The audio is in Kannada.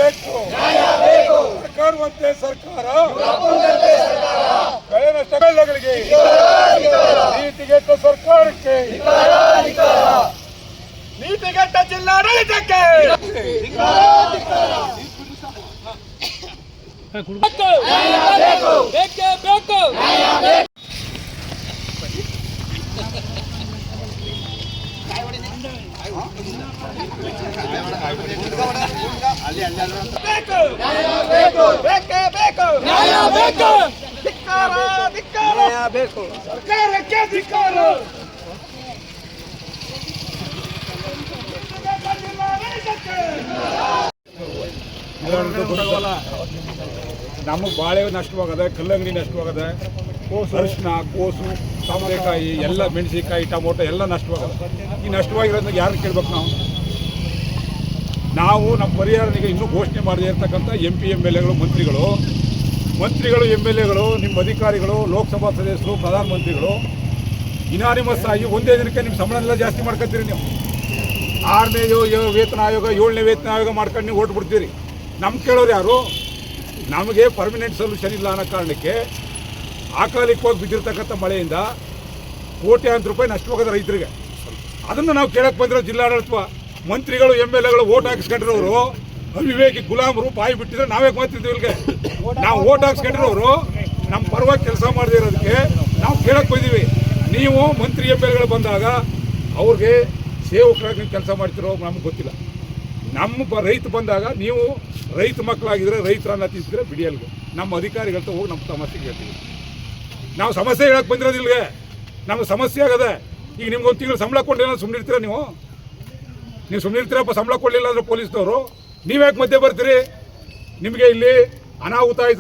ಬೇಕು. ಸರ್ಕಾರವಂತೆ ಸರ್ಕಾರ ಬೆಳೆ ನಷ್ಟಗಳಿಗೆ ನೀತಿಗೆಟ್ಟ ಸರ್ಕಾರಕ್ಕೆ ನೀತಿಗೆಟ್ಟ ಜಿಲ್ಲಾಡಳಿತಕ್ಕೆ ಬೇಕೇ ಬೇಕು. ಸರ್ಕಾರಕ್ಕೆ ಧಿಕ್ಕಾರ. ನಮಗೆ ಬಾಳೆ ನಷ್ಟವಾಗದೆ, ಕಲ್ಲಂಗಡಿ ನಷ್ಟವಾಗದೆ, ಅರಿಶಿನ, ಕೋಸು, ಸೌತೆಕಾಯಿ ಎಲ್ಲ, ಮೆಣಸಿನಕಾಯಿ, ಟೊಮೊಟೊ ಎಲ್ಲ ನಷ್ಟವಾಗದೆ. ಈ ನಷ್ಟವಾಗಿರೋದನ್ನ ಯಾರು ಕೇಳ್ಬೇಕು? ನಾವು ನಮ್ಮ ಪರಿಹಾರನಿಗೆ ಇನ್ನೂ ಘೋಷಣೆ ಮಾಡದೇ ಇರ್ತಕ್ಕಂಥ MP MLAಗಳು, ಮಂತ್ರಿಗಳು MLAಗಳು, ನಿಮ್ಮ ಅಧಿಕಾರಿಗಳು, ಲೋಕಸಭಾ ಸದಸ್ಯರು, ಪ್ರಧಾನಮಂತ್ರಿಗಳು ಇನಾನಿಮಸ್ ಆಗಿ ಒಂದೇ ದಿನಕ್ಕೆ ನಿಮ್ಮ ಸಂಬಳನೆಲ್ಲ ಜಾಸ್ತಿ ಮಾಡ್ಕೊತೀರಿ. ನೀವು 6ನೇ ವೇತನ ಆಯೋಗ, 7ನೇ ವೇತನ ಆಯೋಗ ಮಾಡ್ಕೊಂಡು ನೀವು ಓಟ್ ಬಿಡ್ತೀರಿ. ನಮ್ಗೆ ಕೇಳೋರು ಯಾರು? ನಮಗೆ ಪರ್ಮನೆಂಟ್ ಸೊಲ್ಯೂಷನ್ ಇಲ್ಲ ಅನ್ನೋ ಕಾರಣಕ್ಕೆ ಅಕಾಲಿಕವಾಗಿ ಬಿದ್ದಿರ್ತಕ್ಕಂಥ ಮಳೆಯಿಂದ ಕೋಟ್ಯಾಂತರ ರೂಪಾಯಿ ನಷ್ಟವಾಗದ ರೈತರಿಗೆ. ಅದನ್ನು ನಾವು ಕೇಳಕ್ಕೆ ಬಂದಿರೋ ಜಿಲ್ಲಾಡಳಿತ ಮಂತ್ರಿಗಳು MLAಗಳು ಓಟ್ ಹಾಕಿಸ್ಕೊಂಡಿರೋರು ಅವಿವೇಕಿ ಗುಲಾಮರು ಬಾಯಿ ಬಿಟ್ಟಿದ್ರೆ ನಾವೇ ಮಾತಿರ್ತೀವಿ. ಇಲ್ಲಿಗೆ ನಾವು ಓಟ್ ಹಾಕಿಸ್ಕೊಂಡಿರೋರು ನಮ್ಮ ಪರವಾಗಿ ಕೆಲಸ ಮಾಡದೇ ಇರೋದಕ್ಕೆ ನಾವು ಕೇಳಕ್ಕೆ ಬಂದೀವಿ. ನೀವು ಮಂತ್ರಿ MLAಗಳು ಬಂದಾಗ ಅವ್ರಿಗೆ ಸೇವಕರಾಗಿ ನೀವು ಕೆಲಸ ಮಾಡ್ತಿರೋ ನಮ್ಗೆ ಗೊತ್ತಿಲ್ಲ. ನಮ್ಮ ರೈತ ಬಂದಾಗ ನೀವು ರೈತ ಮಕ್ಕಳಾಗಿದ್ರೆ ರೈತರನ್ನ ತಿಂತಿದ್ರೆ ಬಿಡಿಯಲ್ಗೆ ನಮ್ಮ ಅಧಿಕಾರಿಗಳ್ತ ಹೋಗಿ ನಮ್ಮ ಸಮಸ್ಯೆ ಹೇಳ್ತೀವಿ. ನಾವು ಸಮಸ್ಯೆ ಹೇಳಕ್ಕೆ ಬಂದಿರೋದು ಇಲ್ಲಿಗೆ. ನಮ್ಗೆ ಸಮಸ್ಯೆ ಆಗದೆ. ಈಗ ನಿಮ್ಗೊಂದು ತಿಂಗಳು ಸಂಬಳ ಕೊಡಲಿಲ್ಲ ಸುಮ್ಮನೆ ಇರ್ತೀರ? ನೀವು ಸುಮ್ಮನೆ ಇರ್ತೀರಪ್ಪ? ಸಂಬಳ ಕೊಡಲಿಲ್ಲ ಅಂದರೆ ಪೊಲೀಸ್ನವರು ನೀವ್ಯಾಕೆ ಮಧ್ಯೆ ಬರ್ತೀರಿ? ನಿಮಗೆ ಇಲ್ಲಿ ಅನಾಹುತ ಆಯ್ತು.